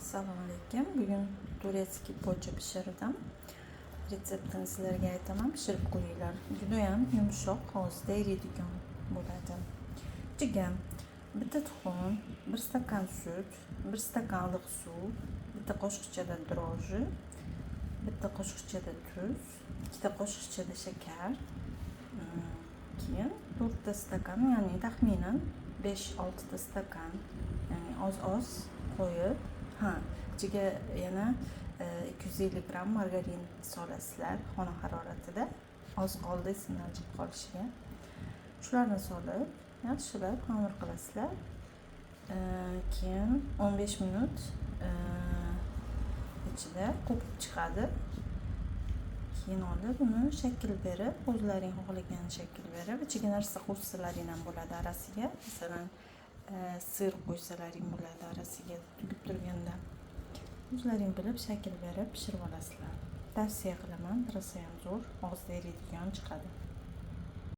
Assalomu alaykum. Bugun turetskiy pocha pishirdim. Retseptini sizlarga aytaman, pishirib ko'ringlar. Juda ham yumshoq, og'izda eriydigan bo'ladi. Ichiga bitta tuxum, 1 stakan sut, 1 stakan iliq suv, bitta qoshiqchada droji, bitta qoshiqchada tuz, 2 qoshiqchada shakar, keyin 4 ta stakan, ya'ni taxminan 5-6 ta stakan, ya'ni oz qo'yib, ichiga yana 250 gram margarin solasizlar xona haroratida, oz qoldi esimdan chiqib qolishiga. Shularni solib, yaxshilab xamir qilasizlar. Keyin 15 minut ichida qo'pib chiqadi. Keyin olib uni shakl berib, o'zlaring xohlagan shakl berib, ichiga narsa qo'shsalaring ham bo'ladi arasiga. Masalan, sir qo'shsalaring bo'ladi arasiga tugib turganda. O'zlaring bilib shakl berib pishirib olasizlar. Tavsiya qilaman, rosa ham zo'r, og'izda eriydigan chiqadi.